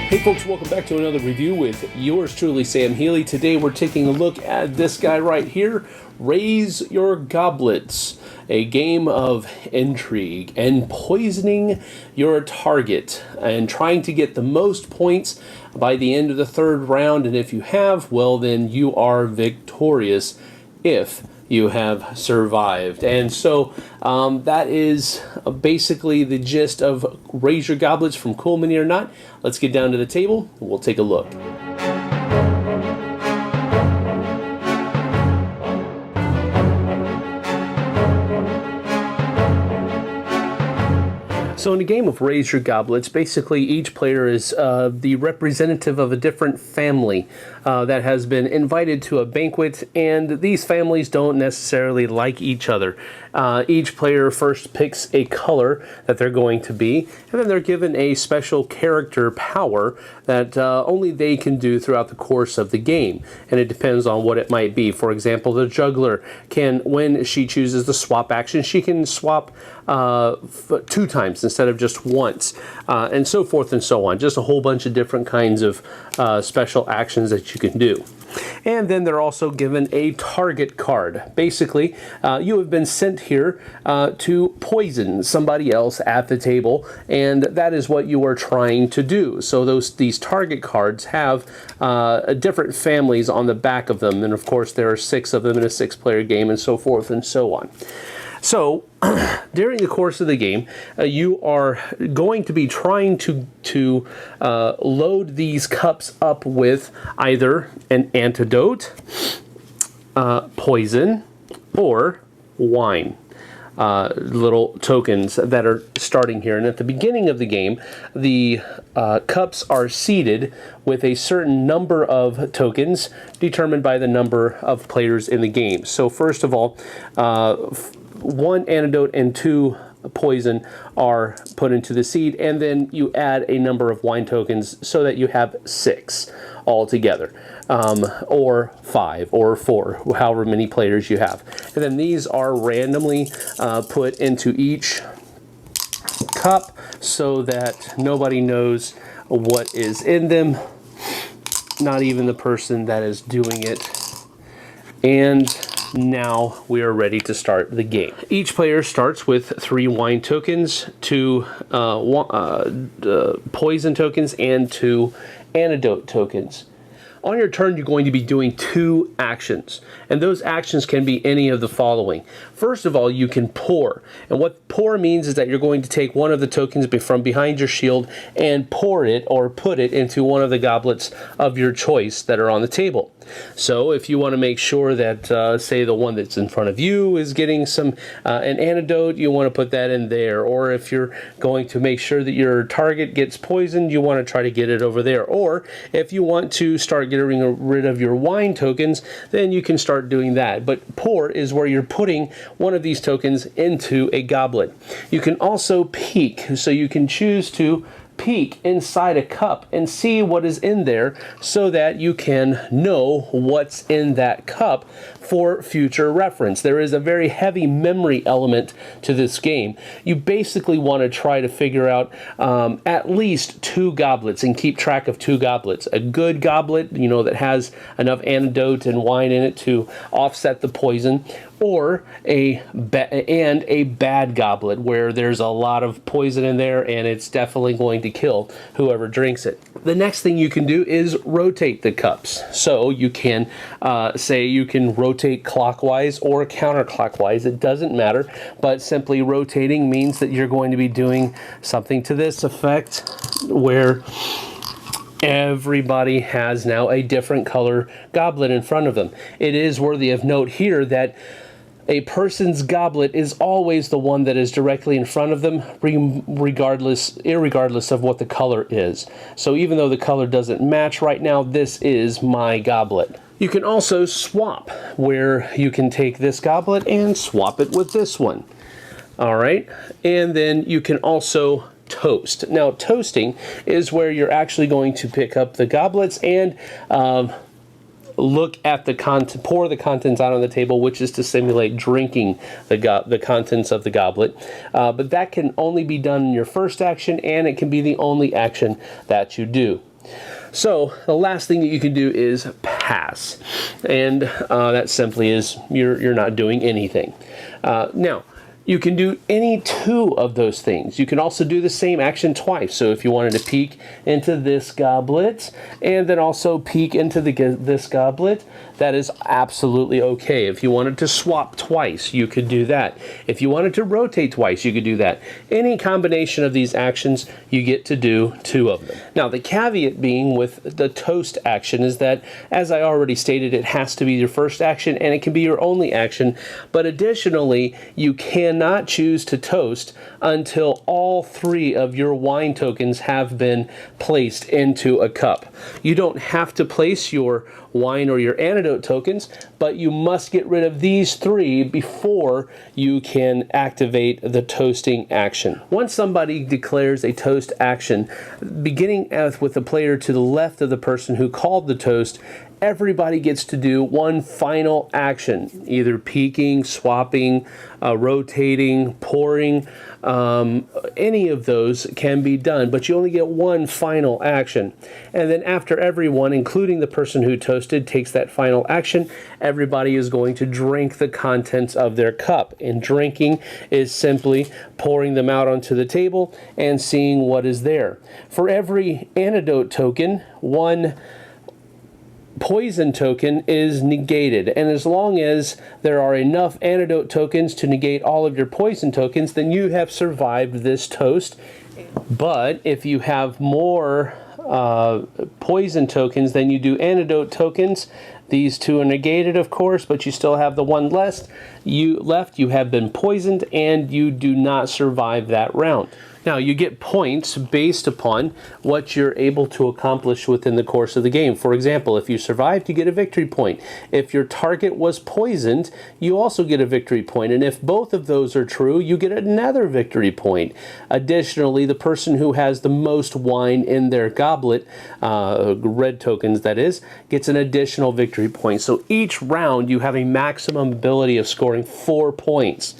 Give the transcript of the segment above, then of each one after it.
Hey folks, welcome back to another review with yours truly, Sam Healey. Today we're taking a look at this guy right here, Raise Your Goblets, a game of intrigue and poisoning your target and trying to get the most points by the end of the third round. And if you have, well, then you are victorious if you have survived. And so that is basically the gist of Raise Your Goblets from Cool Mini or Not. Let's get down to the table and we'll take a look. So in a game of Raise Your Goblets, basically each player is the representative of a different family that has been invited to a banquet, and these families don't necessarily like each other. Each player first picks a color that they're going to be, and then they're given a special character power that only they can do throughout the course of the game, and it depends on what it might be. For example, the juggler can, when she chooses the swap action, she can swap 2 times instead of just once, and so forth and so on. Just a whole bunch of different kinds of special actions that you can do. And then they're also given a target card. Basically, you have been sent here to poison somebody else at the table, and that is what you are trying to do. So these target cards have different families on the back of them, and of course there are 6 of them in a 6-player game, and so forth and so on. So, during the course of the game, you are going to be trying to load these cups up with either an antidote, poison, or wine. Little tokens that are starting here. And at the beginning of the game, the cups are seeded with a certain number of tokens determined by the number of players in the game. So first of all, 1 antidote and 2 poison are put into the seed, and then you add a number of wine tokens so that you have 6 altogether, or 5 or 4, however many players you have. And then these are randomly put into each cup so that nobody knows what is in them, not even the person that is doing it. And now we are ready to start the game. Each player starts with 3 wine tokens, 2 poison tokens, and 2 antidote tokens. On your turn, you're going to be doing 2 actions, and those actions can be any of the following. First of all, you can pour, and what pour means is that you're going to take one of the tokens from behind your shield and pour it or put it into one of the goblets of your choice that are on the table. So if you want to make sure that, say, the one that's in front of you is getting an antidote, you want to put that in there. Or if you're going to make sure that your target gets poisoned, you want to try to get it over there. Or if you want to start getting rid of your wine tokens, then you can start doing that. But pour is where you're putting one of these tokens into a goblet. You can also peek, so you can choose to peek inside a cup and see what is in there so that you can know what's in that cup for future reference. There is a very heavy memory element to this game. You basically want to try to figure out at least 2 goblets and keep track of 2 goblets. A good goblet, that has enough antidote and wine in it to offset the poison, or a bad goblet where there's a lot of poison in there and it's definitely going to kill whoever drinks it. The next thing you can do is rotate the cups. So you can say you can rotate clockwise or counterclockwise. It doesn't matter, but simply rotating means that you're going to be doing something to this effect where everybody has now a different color goblet in front of them. It is worthy of note here that a person's goblet is always the one that is directly in front of them, irregardless of what the color is. So even though the color doesn't match right now, this is my goblet. You can also swap, where you can take this goblet and swap it with this one. All right, and then you can also toast. Now, toasting is where you're actually going to pick up the goblets and look at the pour the contents out on the table, which is to simulate drinking the contents of the goblet. But that can only be done in your first action, and it can be the only action that you do. So the last thing that you can do is pass, and that simply is you're not doing anything. Now, you can do any two of those things. You can also do the same action twice. So if you wanted to peek into this goblet and then also peek into this goblet, that is absolutely okay. If you wanted to swap twice, you could do that. If you wanted to rotate twice, you could do that. Any combination of these actions, you get to do two of them. Now, the caveat being with the toast action is that, as I already stated, it has to be your first action and it can be your only action. But additionally, you cannot choose to toast until all three of your wine tokens have been placed into a cup. You don't have to place your wine or your antidote tokens, but you must get rid of these three before you can activate the toasting action. Once somebody declares a toast action, beginning with the player to the left of the person who called the toast, everybody gets to do one final action, either peeking, swapping, rotating, pouring. Any of those can be done, but you only get one final action. And then after everyone, including the person who toasted, takes that final action, everybody is going to drink the contents of their cup. And drinking is simply pouring them out onto the table and seeing what is there. For every antidote token, one poison token is negated, and as long as there are enough antidote tokens to negate all of your poison tokens, then you have survived this toast. But if you have more poison tokens than you do antidote tokens, these two are negated, of course, but you still have the one left. You have been poisoned, and you do not survive that round. Now, you get points based upon what you're able to accomplish within the course of the game. For example, if you survived, you get a victory point. If your target was poisoned, you also get a victory point. And if both of those are true, you get another victory point. Additionally, the person who has the most wine in their goblet, red tokens that is, gets an additional victory point. So each round, you have a maximum ability of scoring 4 points.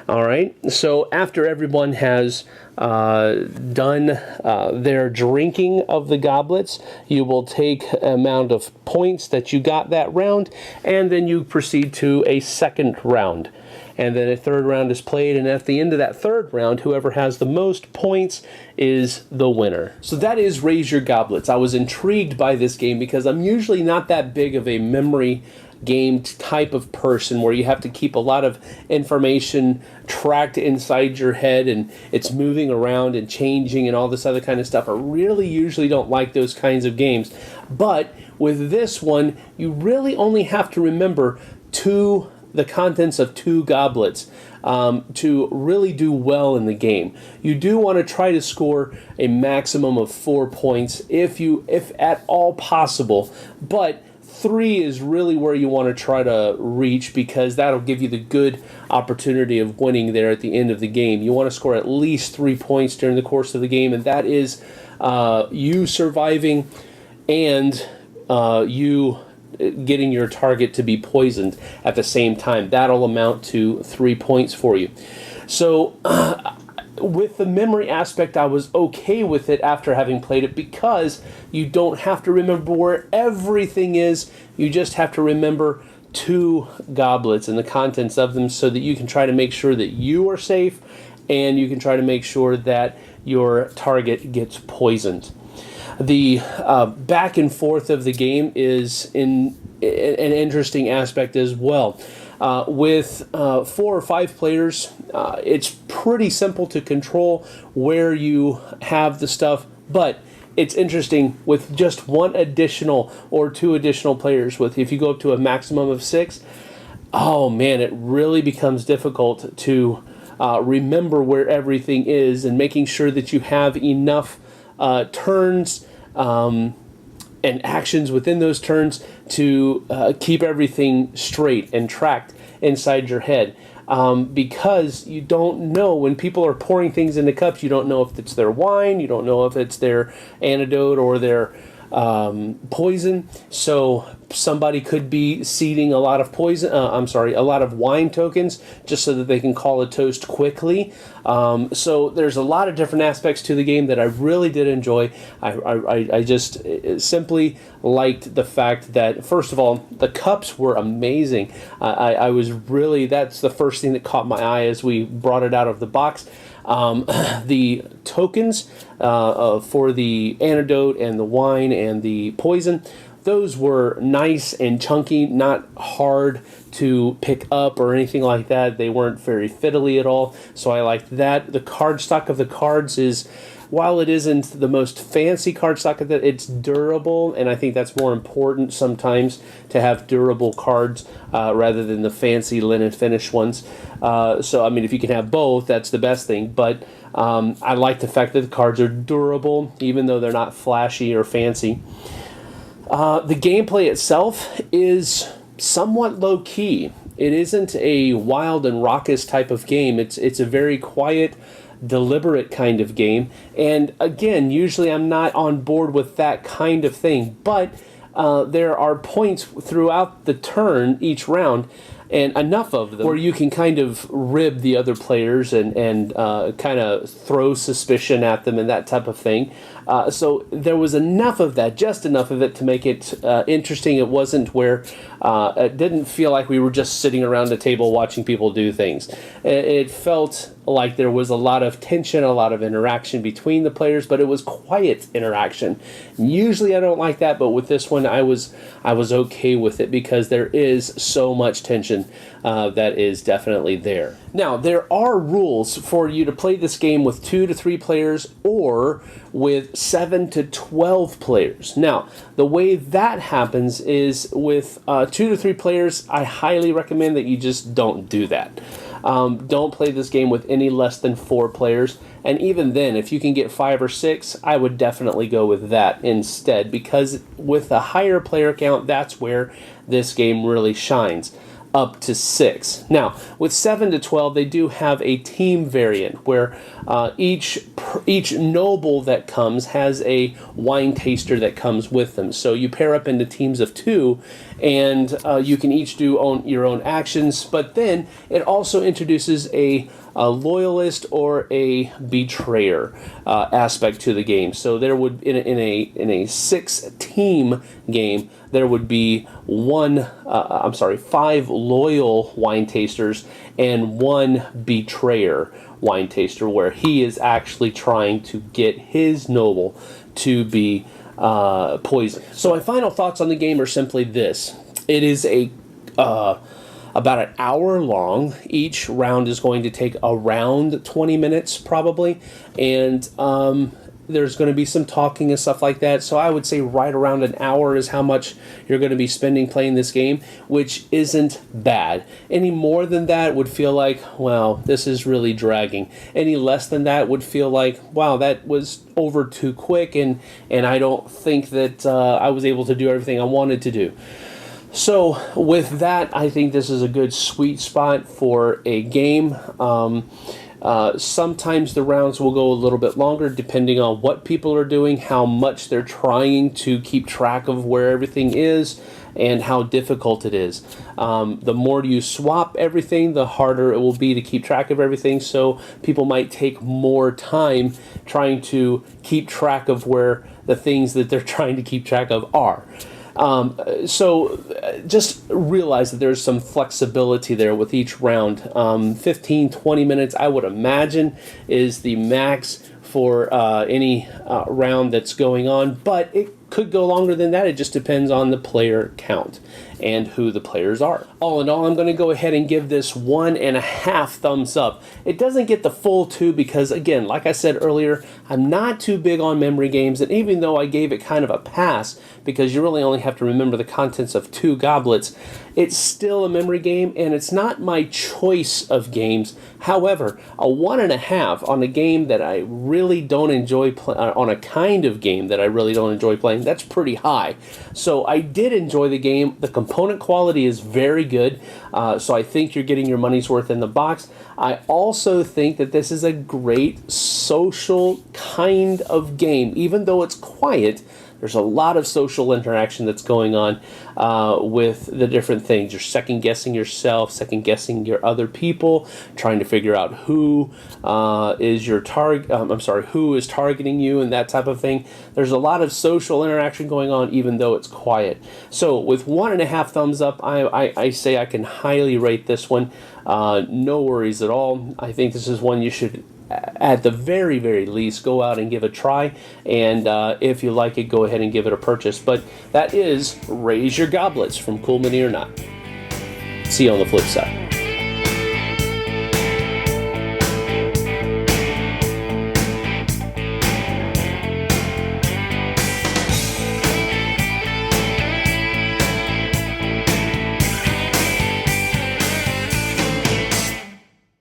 All right, so after everyone has done their drinking of the goblets, you will take amount of points that you got that round, and then you proceed to a second round. And then a third round is played, and at the end of that third round, whoever has the most points is the winner. So that is Raise Your Goblets. I was intrigued by this game because I'm usually not that big of a memory game type of person where you have to keep a lot of information tracked inside your head and it's moving around and changing and all this other kind of stuff. I really usually don't like those kinds of games. But with this one, you really only have to remember the contents of 2 goblets to really do well in the game. You do want to try to score a maximum of 4 points if at all possible, but 3 is really where you want to try to reach because that'll give you the good opportunity of winning there at the end of the game. You want to score at least 3 points during the course of the game, and that is you surviving and you getting your target to be poisoned at the same time. That'll amount to 3 points for you. So with the memory aspect, I was okay with it after having played it because you don't have to remember where everything is. You just have to remember 2 goblets and the contents of them so that you can try to make sure that you are safe and you can try to make sure that your target gets poisoned. The back and forth of the game is an interesting aspect as well. With 4 or 5 players, it's pretty simple to control where you have the stuff, but it's interesting with just 1 additional or 2 additional players. If you go up to a maximum of 6, oh man, it really becomes difficult to remember where everything is and making sure that you have enough turns and actions within those turns to keep everything straight and tracked inside your head. Because you don't know when people are pouring things into cups, you don't know if it's their wine, you don't know if it's their antidote or their poison, so somebody could be seeding a lot of a lot of wine tokens just so that they can call a toast quickly. So there's a lot of different aspects to the game that I really did enjoy. I just simply liked the fact that, first of all, the cups were amazing. I was really, that's the first thing that caught my eye as we brought it out of the box. The tokens for the antidote and the wine and the poison, those were nice and chunky, not hard to pick up or anything like that. They weren't very fiddly at all, so I liked that. The card stock of the cards is, while it isn't the most fancy cardstock, it's durable, and I think that's more important sometimes to have durable cards rather than the fancy linen finish ones. So, I mean, if you can have both, that's the best thing. But I like the fact that the cards are durable, even though they're not flashy or fancy. The gameplay itself is somewhat low-key. It isn't a wild and raucous type of game. It's a very quiet, deliberate kind of game, and again, usually I'm not on board with that kind of thing, but there are points throughout the turn each round, and enough of them, where you can kind of rib the other players and kind of throw suspicion at them and that type of thing. So there was enough of that, just enough of it to make it interesting. It wasn't where it didn't feel like we were just sitting around a table watching people do things. It felt like there was a lot of tension, a lot of interaction between the players, but it was quiet interaction. Usually I don't like that, but with this one I was okay with it because there is so much tension that is definitely there. Now, there are rules for you to play this game with 2 to 3 players or with 7 to 12 players. Now, the way that happens is with 2 to 3 players, I highly recommend that you just don't do that. Don't play this game with any less than 4 players, and even then, if you can get 5 or 6, I would definitely go with that instead, because with a higher player count, that's where this game really shines. Up to 6. Now, with 7 to 12, they do have a team variant where each noble that comes has a wine taster that comes with them. So you pair up into teams of 2, and you can each do your own actions. But then it also introduces a loyalist or a betrayer aspect to the game. So there would in a 6-team game, there would be 5 loyal wine tasters and 1 betrayer wine taster, where he is actually trying to get his noble to be poisoned. So my final thoughts on the game are simply this: it is about an hour long. Each round is going to take around 20 minutes probably, and there's going to be some talking and stuff like that, so I would say right around an hour is how much you're going to be spending playing this game, which isn't bad. Any more than that would feel like, well, this is really dragging. Any less than that would feel like, wow, that was over too quick, and I don't think that I was able to do everything I wanted to do. So with that, I think this is a good sweet spot for a game. Sometimes the rounds will go a little bit longer depending on what people are doing, how much they're trying to keep track of where everything is, and how difficult it is. The more you swap everything, the harder it will be to keep track of everything, so people might take more time trying to keep track of where the things that they're trying to keep track of are. So just realize that there's some flexibility there with each round. 15, 20 minutes, I would imagine, is the max for any round that's going on, but it could go longer than that. It just depends on the player count and who the players are. All in all, I'm going to go ahead and give this 1.5 thumbs up. It doesn't get the full 2 because, again, like I said earlier, I'm not too big on memory games, and even though I gave it kind of a pass because you really only have to remember the contents of 2 goblets, it's still a memory game, and it's not my choice of games. However, a 1.5 on a game that I really don't enjoy on a kind of game that I really don't enjoy playing, that's pretty high. So I did enjoy the game. The component quality is very good, so I think you're getting your money's worth in the box. I also think that this is a great social kind of game. Even though it's quiet, There's a lot of social interaction that's going on with the different things. You're second guessing yourself, second guessing your other people, trying to figure out who is your target. Who is targeting you and that type of thing. There's a lot of social interaction going on, even though it's quiet. So with 1.5 thumbs up, I say I can highly rate this one. No worries at all. I think this is one you should, at the very, very least, go out and give a try. And if you like it, go ahead and give it a purchase. But that is Raise Your Goblets from Cool Mini or Not. See you on the flip side.